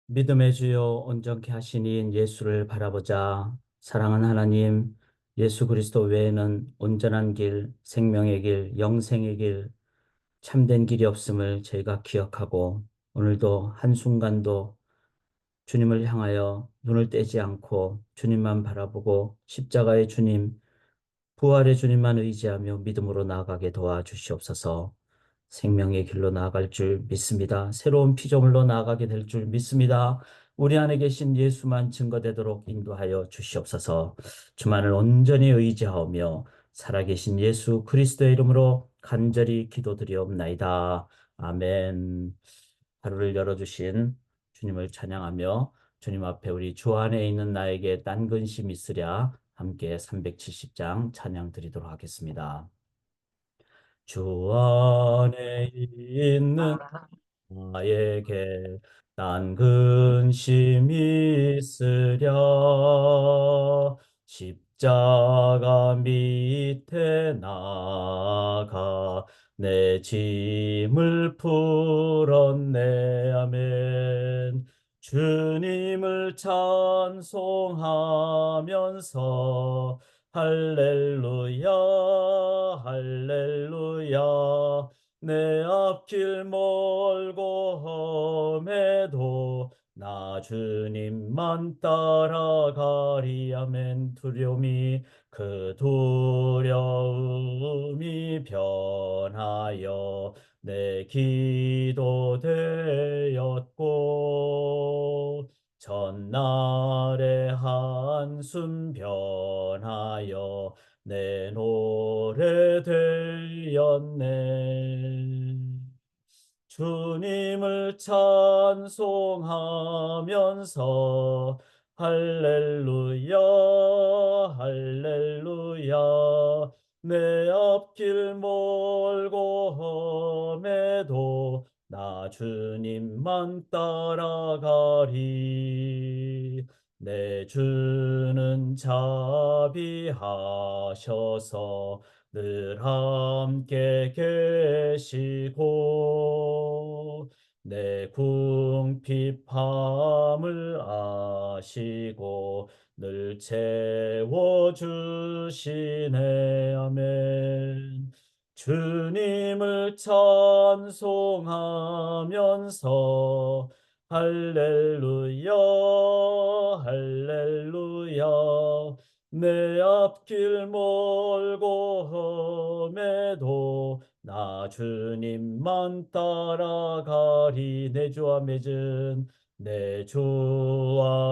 믿음의 주요 온전케 하시니 예수를 바라보자. 사랑하는 하나님, 예수 그리스도 외에는 온전한 길, 생명의 길, 영생의 길, 참된 길이 없음을 저희가 기억하고 오늘도 한순간도 주님을 향하여 눈을 떼지 않고 주님만 바라보고 십자가의 주님, 부활의 주님만 의지하며 믿음으로 나아가게 도와주시옵소서. 생명의 길로 나아갈 줄 믿습니다. 새로운 피조물로 나아가게 될 줄 믿습니다. 우리 안에 계신 예수만 증거되도록 인도하여 주시옵소서. 주만을 온전히 의지하오며 살아계신 예수 그리스도의 이름으로 간절히 기도드리옵나이다. 아멘. 하루를 열어주신 주님을 찬양하며 주님 앞에 우리 주 안에 있는 나에게 딴 근심 있으랴 함께 370장 찬양 드리도록 하겠습니다. 주 안에 있는 나에게 난 근심이 있으랴 십자가 밑에 나가 내 짐을 풀었네 아멘 주님을 찬송하면서 할렐루야 할렐루야 내 앞길 멀고 험해도 나 주님만 따라가리 아멘 그 두려움이 변하여 내 기도 되었고 전날의 한숨 변하여 내 노래 되었네. 주님을 찬송하면서 할렐루야 할렐루야 내 앞길 멀고 험해도 나 주님만 따라가리 내 주는 자비하셔서 늘 함께 계시고 내 궁핍함을 아시고 늘 채워주시네 아멘 주님을 찬송하면서 할렐루야 할렐루야 내 앞길 멀고 험해도 나 주님만 따라가리 내 주와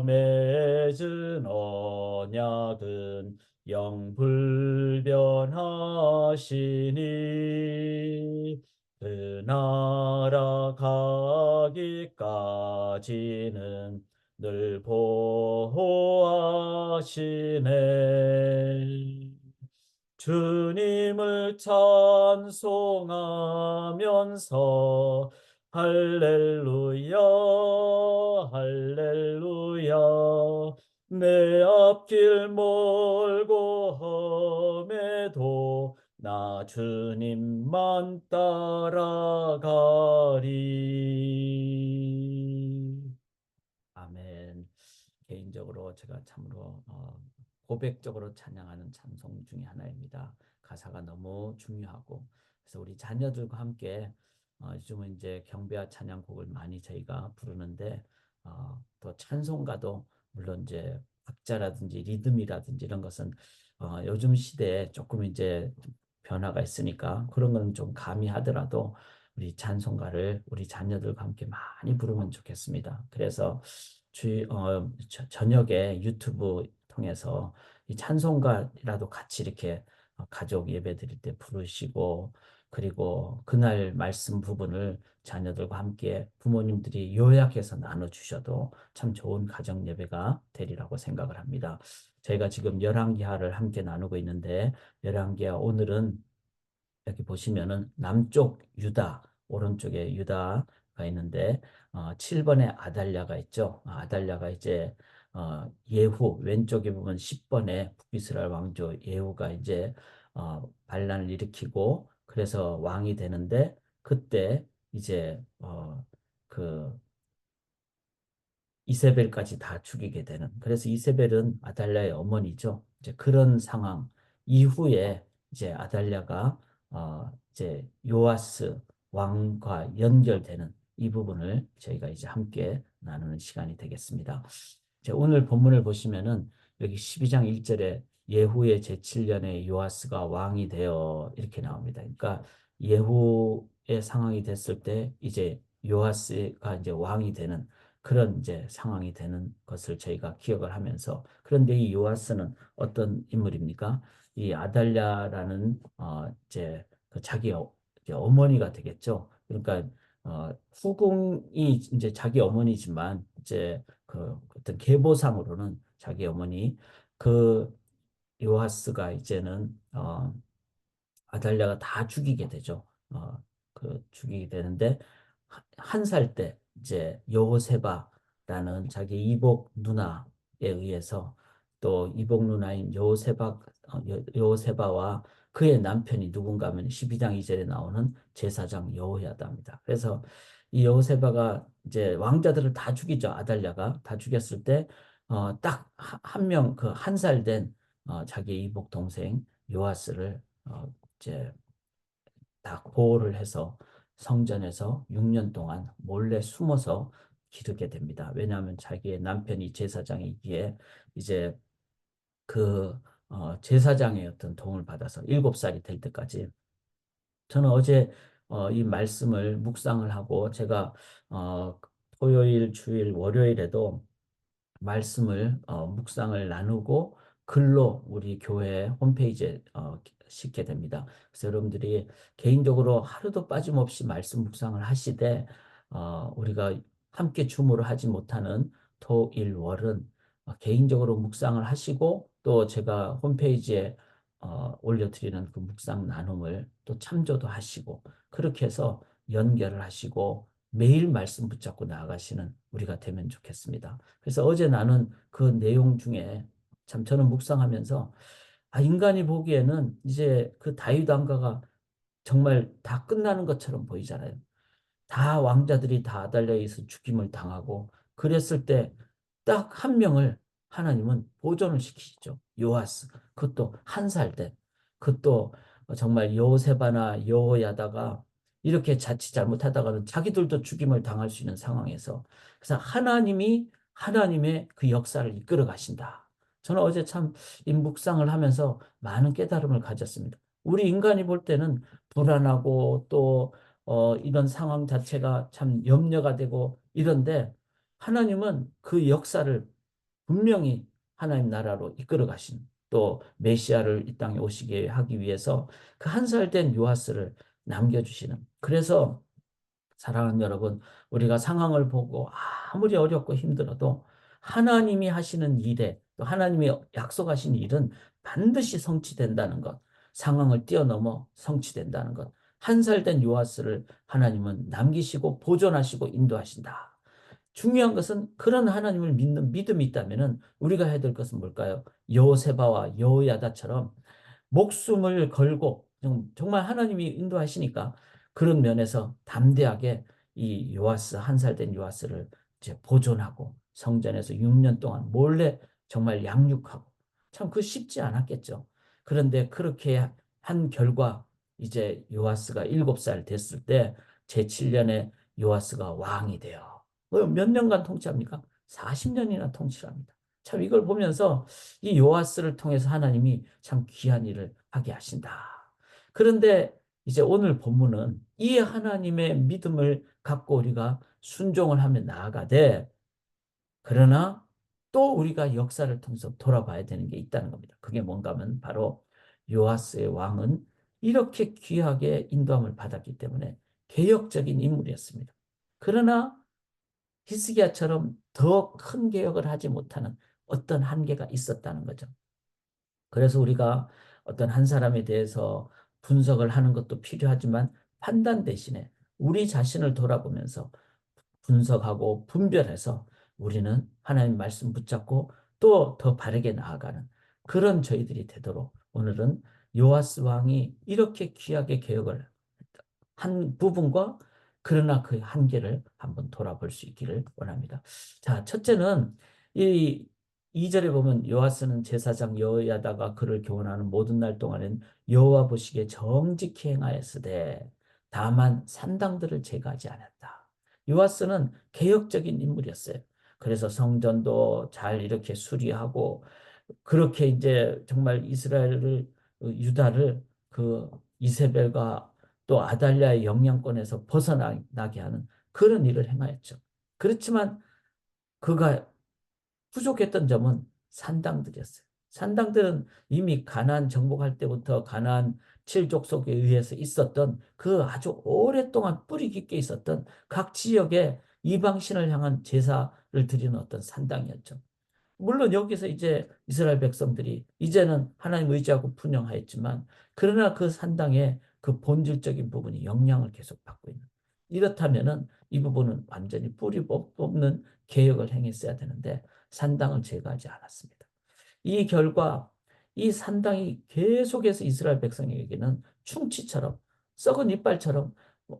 맺은 언약은 영불변하시니 그 나라 가기까지는 늘 보호하시네. 주님을 찬송하면서 할렐루야 할렐루야 내 앞길 멀고 험해도 나 주님만 따라가리. 아멘. 개인적으로 제가 참으로 고백적으로 찬양하는 찬송 중에 하나입니다. 가사가 너무 중요하고 그래서 우리 자녀들과 함께 요즘은 이제 경배와 찬양곡을 많이 저희가 부르는데 또 찬송가도 물론 이제 박자라든지 리듬이라든지 이런 것은 요즘 시대에 조금 이제 변화가 있으니까 그런 거는 좀 가미하더라도 우리 찬송가를 우리 자녀들과 함께 많이 부르면 좋겠습니다. 그래서 저녁에 유튜브 통해서 이 찬송가라도 같이 이렇게 가족 예배 드릴 때 부르시고 그리고 그날 말씀 부분을 자녀들과 함께 부모님들이 요약해서 나눠주셔도 참 좋은 가정 예배가 되리라고 생각을 합니다. 저희가 지금 열왕기하를 함께 나누고 있는데 열왕기하 오늘은 여기 보시면은 남쪽 유다, 오른쪽에 유다가 있는데 7번에 아달랴가 있죠. 아달랴가 이제 예후 왼쪽에 보면 10번에 북이스라엘 왕조 예후가 이제 반란을 일으키고 그래서 왕이 되는데 그때 이제 그 이세벨까지 다 죽이게 되는. 그래서 이세벨은 아달랴의 어머니죠. 이제 그런 상황 이후에 이제 아달랴가 이제 요아스 왕과 연결되는 이 부분을 저희가 이제 함께 나누는 시간이 되겠습니다. 이제 오늘 본문을 보시면은 여기 12장 1절에 예후의 제7년에 요아스가 왕이 되어 이렇게 나옵니다. 그러니까 예후의 상황이 됐을 때 이제 요아스가 이제 왕이 되는 그런 이제 상황이 되는 것을 저희가 기억을 하면서, 그런데 이 요아스는 어떤 인물입니까? 이 아달랴라는 이제 그 자기 이제 어머니가 되겠죠. 그러니까 후궁이 이제 자기 어머니지만 이제 그 어떤 계보상으로는 자기 어머니, 그 요아스가 이제는 아달랴가 다 죽이게 되죠. 그 죽이게 되는데 한 살 때 이제 여호세바라는 자기 이복 누나에 의해서, 또 이복 누나인 여호세바와 그의 남편이 누군가 하면 12장 2절에 나오는 제사장 여호야다입니다. 그래서 이 여호세바가 이제 왕자들을 다 죽이죠. 아달랴가 다 죽였을 때 딱 한 명, 그 한 살 된 자기 이복 동생 요아스를 이제 다 고호를 해서 성전에서 6년 동안 몰래 숨어서 기르게 됩니다. 왜냐하면 자기의 남편이 제사장이기에 이제 그 제사장의 어떤 도움을 받아서 7살이 될 때까지. 저는 어제 이 말씀을 묵상을 하고, 제가 토요일, 주일, 월요일에도 말씀을 묵상을 나누고 글로 우리 교회 홈페이지에 싣게 됩니다. 그래서 여러분들이 개인적으로 하루도 빠짐없이 말씀 묵상을 하시되 우리가 함께 줌으로 하지 못하는 토, 일, 월은 개인적으로 묵상을 하시고, 또 제가 홈페이지에 올려드리는 그 묵상 나눔을 또 참조도 하시고, 그렇게 해서 연결을 하시고 매일 말씀 붙잡고 나아가시는 우리가 되면 좋겠습니다. 그래서 어제 나는 그 내용 중에 참 저는 묵상하면서, 인간이 보기에는 이제 그 다윗 왕가가 정말 다 끝나는 것처럼 보이잖아요. 다 왕자들이 다 아달랴에서 죽임을 당하고 그랬을 때 딱 한 명을 하나님은 보존을 시키시죠. 요아스. 그것도 한 살 때. 그것도 정말 여호세바나 여호야다가 이렇게 자칫 잘못하다가는 자기들도 죽임을 당할 수 있는 상황에서, 그래서 하나님이 하나님의 그 역사를 이끌어 가신다. 저는 어제 참 이 묵상을 하면서 많은 깨달음을 가졌습니다. 우리 인간이 볼 때는 불안하고 또 이런 상황 자체가 참 염려가 되고 이런데, 하나님은 그 역사를 분명히 하나님 나라로 이끌어 가신, 또 메시아를 이 땅에 오시게 하기 위해서 그 한 살 된 요하스를 남겨주시는. 그래서 사랑하는 여러분, 우리가 상황을 보고 아무리 어렵고 힘들어도 하나님이 하시는 일에, 또 하나님이 약속하신 일은 반드시 성취된다는 것, 상황을 뛰어넘어 성취된다는 것. 한 살 된 요하스를 하나님은 남기시고 보존하시고 인도하신다. 중요한 것은 그런 하나님을 믿는 믿음이 있다면 우리가 해야 될 것은 뭘까요? 여호세바와 여호야다처럼 목숨을 걸고 정말 하나님이 인도하시니까 그런 면에서 담대하게 이 요아스, 한 살 된 요아스를 이제 보존하고 성전에서 6년 동안 몰래 정말 양육하고, 참 그 쉽지 않았겠죠. 그런데 그렇게 한 결과 이제 요아스가 7살 됐을 때 제7년에 요아스가 왕이 돼요. 몇 년간 통치합니까? 40년이나 통치를 합니다. 참 이걸 보면서 이 요아스를 통해서 하나님이 참 귀한 일을 하게 하신다. 그런데 이제 오늘 본문은 이 하나님의 믿음을 갖고 우리가 순종을 하며 나아가되, 그러나 또 우리가 역사를 통해서 돌아봐야 되는 게 있다는 겁니다. 그게 뭔가 하면 바로 요아스의 왕은 이렇게 귀하게 인도함을 받았기 때문에 개혁적인 인물이었습니다. 그러나 히스기야처럼 더 큰 개혁을 하지 못하는 어떤 한계가 있었다는 거죠. 그래서 우리가 어떤 한 사람에 대해서 분석을 하는 것도 필요하지만, 판단 대신에 우리 자신을 돌아보면서 분석하고 분별해서 우리는 하나님 말씀 붙잡고 또 더 바르게 나아가는 그런 저희들이 되도록, 오늘은 요아스 왕이 이렇게 귀하게 개혁을 한 부분과 그러나 그 한계를 한번 돌아볼 수 있기를 원합니다. 자, 첫째는 이 2절에 보면 요아스는 제사장 여호야다가 그를 교훈하는 모든 날 동안엔 여호와 보시기에 정직히 행하였으되 다만 산당들을 제거하지 않았다. 요아스는 개혁적인 인물이었어요. 그래서 성전도 잘 이렇게 수리하고 그렇게 이제 정말 이스라엘을 유다를 그 이세벨과 또 아달랴의 영향권에서 벗어나게 하는 그런 일을 행하였죠. 그렇지만 그가 부족했던 점은 산당들이었어요. 산당들은 이미 가나안 정복할 때부터 가나안 칠족속에 의해서 있었던 그 아주 오랫동안 뿌리 깊게 있었던 각 지역의 이방신을 향한 제사를 드리는 어떤 산당이었죠. 물론 여기서 이제 이스라엘 백성들이 이제는 하나님 의지하고 분영하였지만 그러나 그 산당의 그 본질적인 부분이 영향을 계속 받고 있는. 이렇다면은 이 부분은 완전히 뿌리 뽑는 개혁을 행했어야 되는데 산당을 제거하지 않았습니다. 이 결과 이 산당이 계속해서 이스라엘 백성에게는 충치처럼 썩은 이빨처럼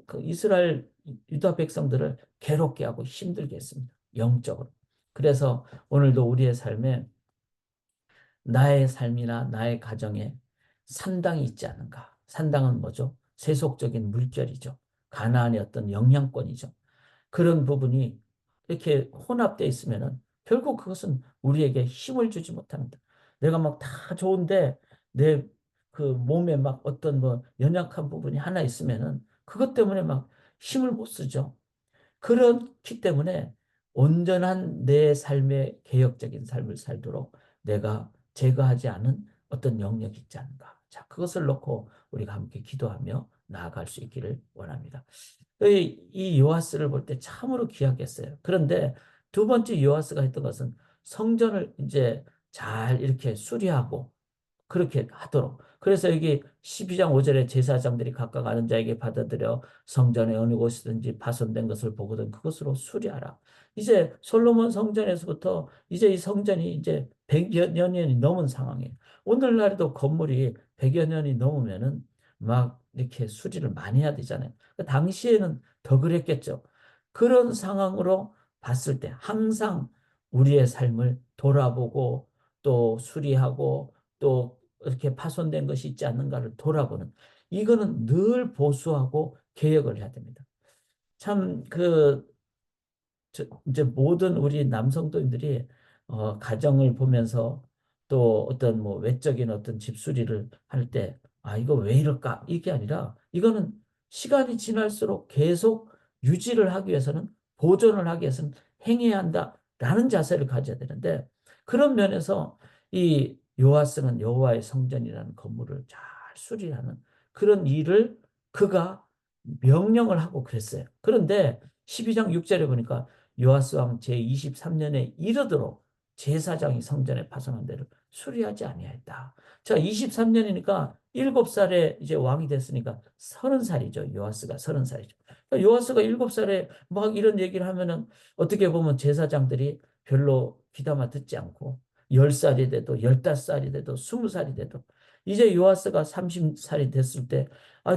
그 이스라엘 유다 백성들을 괴롭게 하고 힘들게 했습니다. 영적으로. 그래서 오늘도 우리의 삶에 나의 삶이나 나의 가정에 산당이 있지 않은가? 산당은 뭐죠? 세속적인 물결이죠. 가나안의 어떤 영향권이죠. 그런 부분이 이렇게 혼합되어 있으면은 결국 그것은 우리에게 힘을 주지 못합니다. 내가 막 다 좋은데 내 그 몸에 막 어떤 뭐 연약한 부분이 하나 있으면은 그것 때문에 막 힘을 못 쓰죠. 그렇기 때문에 온전한 내 삶의 개혁적인 삶을 살도록 내가 제거하지 않은 어떤 영역이 있지 않은가. 자, 그것을 놓고 우리가 함께 기도하며 나아갈 수 있기를 원합니다. 이 요아스를 볼 때 참으로 귀하겠어요. 그런데 두 번째 요아스가 했던 것은 성전을 이제 잘 이렇게 수리하고 그렇게 하도록. 그래서 여기 12장 5절에 제사장들이 각각 아는 자에게 받아들여 성전의 어느 곳이든지 파손된 것을 보거든 그것으로 수리하라. 이제 솔로몬 성전에서부터 이제 이 성전이 이제 100여 년이 넘은 상황이에요. 오늘날에도 건물이 100여 년이 넘으면은 막 이렇게 수리를 많이 해야 되잖아요. 그 당시에는 더 그랬겠죠. 그런 상황으로 봤을 때 항상 우리의 삶을 돌아보고 또 수리하고 또 이렇게 파손된 것이 있지 않는가를 돌아보는 이거는 늘 보수하고 개혁을 해야 됩니다. 참 이제 모든 우리 남성도인들이 가정을 보면서 또 어떤 뭐 외적인 어떤 집수리를 할 때 아 이거 왜 이럴까 이게 아니라 이거는 시간이 지날수록 계속 유지를 하기 위해서는 보존을 하기 위해서는 행해야 한다라는 자세를 가져야 되는데 그런 면에서 이 요아스는 여호와의 성전이라는 건물을 잘 수리하는 그런 일을 그가 명령을 하고 그랬어요. 그런데 12장 6절에 보니까 요아스 왕 제23년에 이르도록 제사장이 성전에 파송한 데를 수리하지 아니하였다. 자, 23년이니까 7살에 이제 왕이 됐으니까 30살이죠. 요아스가 30살이죠. 요아스가 7살에 막 이런 얘기를 하면은 어떻게 보면 제사장들이 별로 귀담아 듣지 않고 10살이 돼도 15살이 돼도 20살이 돼도 이제 요아스가 30살이 됐을 때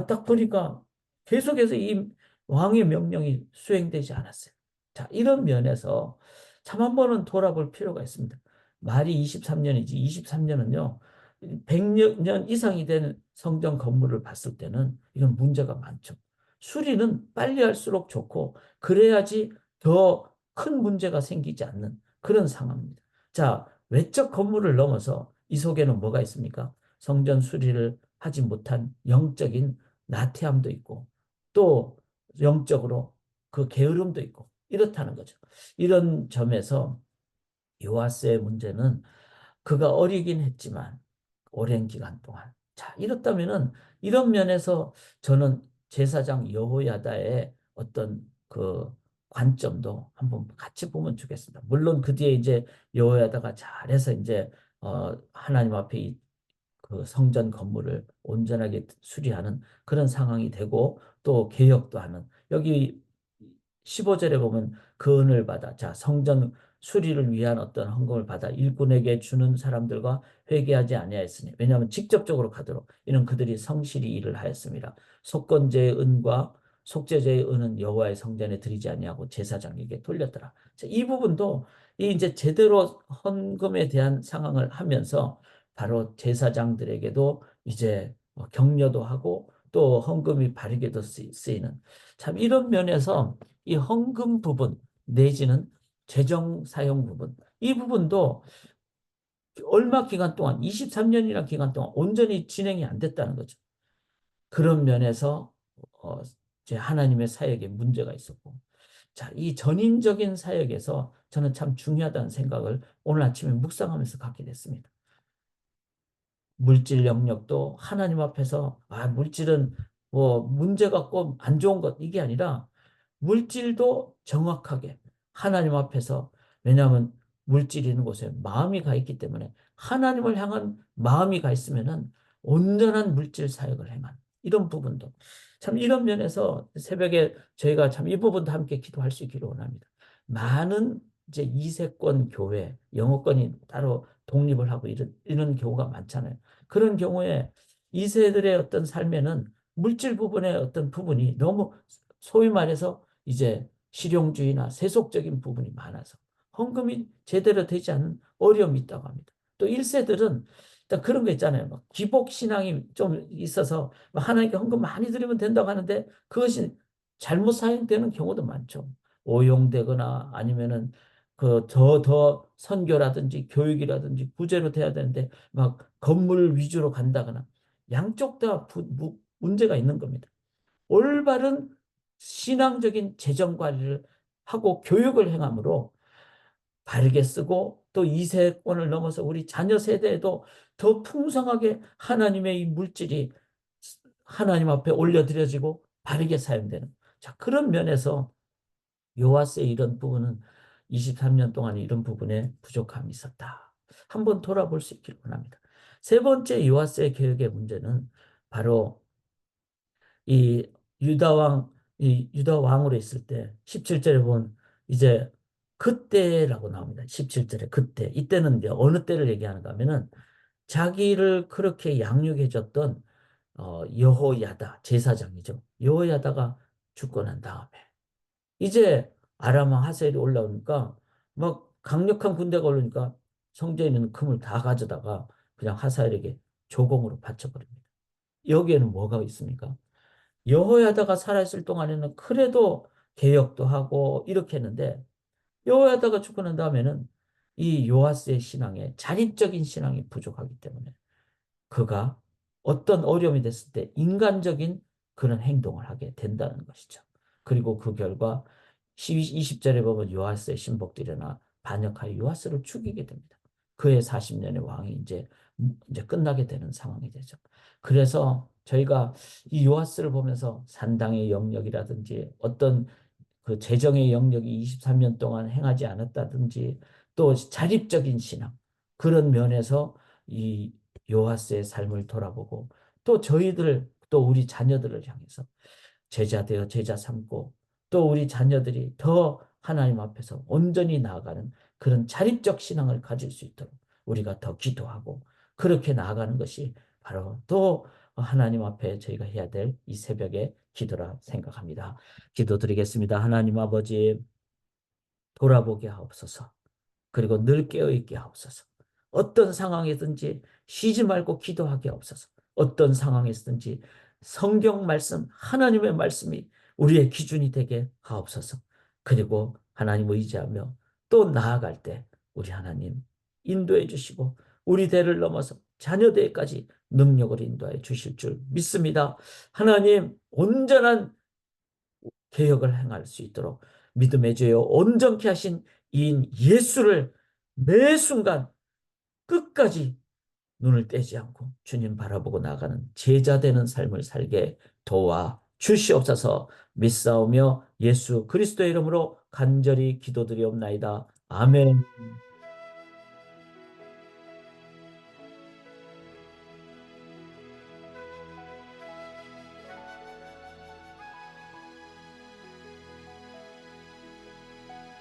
딱 보니까 계속해서 이 왕의 명령이 수행되지 않았어요. 자, 이런 면에서 참 한 번은 돌아볼 필요가 있습니다. 말이 23년이지 23년은요. 100년 이상이 된 성전 건물을 봤을 때는 이건 문제가 많죠. 수리는 빨리 할수록 좋고 그래야지 더 큰 문제가 생기지 않는 그런 상황입니다. 자, 외적 건물을 넘어서 이 속에는 뭐가 있습니까? 성전 수리를 하지 못한 영적인 나태함도 있고 또 영적으로 그 게으름도 있고 이렇다는 거죠. 이런 점에서 요아스의 문제는 그가 어리긴 했지만 오랜 기간 동안 자 이렇다면은 이런 면에서 저는 제사장 여호야다의 어떤 그 관점도 한번 같이 보면 좋겠습니다. 물론 그 뒤에 이제 여호야다가 잘해서 이제 하나님 앞에 그 성전 건물을 온전하게 수리하는 그런 상황이 되고 또 개혁도 하는 여기 15절에 보면 그 은을 받아 자 성전 수리를 위한 어떤 헌금을 받아 일꾼에게 주는 사람들과 회개하지 아니하였으니 왜냐하면 직접적으로 가도록 이는 그들이 성실히 일을 하였습니다. 속건제의 은과 속죄제의 은은 여호와의 성전에 드리지 아니하고 제사장에게 돌렸더라. 자, 이 부분도 이 이제 제대로 헌금에 대한 상황을 하면서 바로 제사장들에게도 이제 격려도 하고 또 헌금이 바르게도 쓰이는, 참 이런 면에서 이 헌금 부분 내지는 재정 사용 부분, 이 부분도 얼마 기간 동안 23년이라는 기간 동안 온전히 진행이 안 됐다는 거죠. 그런 면에서 어, 이제 하나님의 사역에 문제가 있었고, 자, 이 전인적인 사역에서 저는 참 중요하다는 생각을 오늘 아침에 묵상하면서 갖게 됐습니다. 물질 영역도 하나님 앞에서 물질은 뭐 문제가 없고 안 좋은 것 이게 아니라 물질도 정확하게 하나님 앞에서, 왜냐하면 물질이 있는 곳에 마음이 가 있기 때문에 하나님을 향한 마음이 가 있으면은 온전한 물질 사역을 행한 이런 부분도, 참 이런 면에서 새벽에 저희가 참 이 부분도 함께 기도할 수 있기를 원합니다. 많은 이제 이세권 교회 영어권이 따로 독립을 하고 이런 경우가 많잖아요. 그런 경우에 이세들의 어떤 삶에는 물질 부분의 어떤 부분이 너무, 소위 말해서 이제 실용주의나 세속적인 부분이 많아서 헌금이 제대로 되지 않는 어려움이 있다고 합니다. 또 1세들은 일단 그런 거 있잖아요. 막 기복 신앙이 좀 있어서 하나님께 헌금 많이 드리면 된다고 하는데 그것이 잘못 사용되는 경우도 많죠. 오용되거나 아니면은 그 더 선교라든지 교육이라든지 부재로 돼야 되는데 막 건물 위주로 간다거나, 양쪽 다 문제가 있는 겁니다. 올바른 신앙적인 재정 관리를 하고 교육을 행함으로 바르게 쓰고 또 이세권을 넘어서 우리 자녀 세대에도 더 풍성하게 하나님의 이 물질이 하나님 앞에 올려드려지고 바르게 사용되는, 자, 그런 면에서 요하스의 이런 부분은 23년 동안 이런 부분에 부족함이 있었다. 한번 돌아볼 수 있기를 원합니다. 세 번째 요하스의 개혁의 문제는 바로 이 유다 왕, 이 유다 왕으로 있을 때 17절에 보면 이제 그때라고 나옵니다. 17절에 그때. 이때는 이제 어느 때를 얘기하는가 하면은 자기를 그렇게 양육해 줬던 여호야다 제사장이죠. 여호야다가 죽고 난 다음에 이제 아람 왕 하사엘이 올라오니까 막 강력한 군대가 올라오니까 성전에 있는 금을 다 가져다가 그냥 하사엘에게 조공으로 바쳐버립니다. 여기에는 뭐가 있습니까? 여호야다가 살아있을 동안에는 그래도 개혁도 하고 이렇게 했는데 여호야다가 죽고 난 다음에는 이 요아스의 신앙에 자립적인 신앙이 부족하기 때문에 그가 어떤 어려움이 됐을 때 인간적인 그런 행동을 하게 된다는 것이죠. 그리고 그 결과 20절에 보면 요아스의 신복들이 일어나 반역하여 요아스를 죽이게 됩니다. 그의 40년의 왕이 이제 끝나게 되는 상황이 되죠. 그래서 저희가 이 요아스를 보면서 산당의 영역이라든지 어떤 그 재정의 영역이 23년 동안 행하지 않았다든지 또 자립적인 신앙, 그런 면에서 이 요하스의 삶을 돌아보고 또 저희들 또 우리 자녀들을 향해서 제자 되어 제자 삼고 또 우리 자녀들이 더 하나님 앞에서 온전히 나아가는 그런 자립적 신앙을 가질 수 있도록 우리가 더 기도하고 그렇게 나아가는 것이 바로 또 하나님 앞에 저희가 해야 될 이 새벽의 기도라 생각합니다. 기도드리겠습니다. 하나님 아버지, 돌아보게 하옵소서. 그리고 늘 깨어있게 하옵소서. 어떤 상황이든지 쉬지 말고 기도하게 하옵소서. 어떤 상황에서든지 성경 말씀, 하나님의 말씀이 우리의 기준이 되게 하옵소서. 그리고 하나님 의지하며 또 나아갈 때 우리 하나님 인도해 주시고 우리 대를 넘어서 자녀 대까지 능력을 인도해 주실 줄 믿습니다. 하나님 온전한 개혁을 행할 수 있도록 믿음의 죄요 온전케 하신 이인 예수를 매 순간 끝까지 눈을 떼지 않고 주님 바라보고 나가는 제자 되는 삶을 살게 도와 주시옵소서. 믿사오며 예수 그리스도의 이름으로 간절히 기도드리옵나이다. 아멘.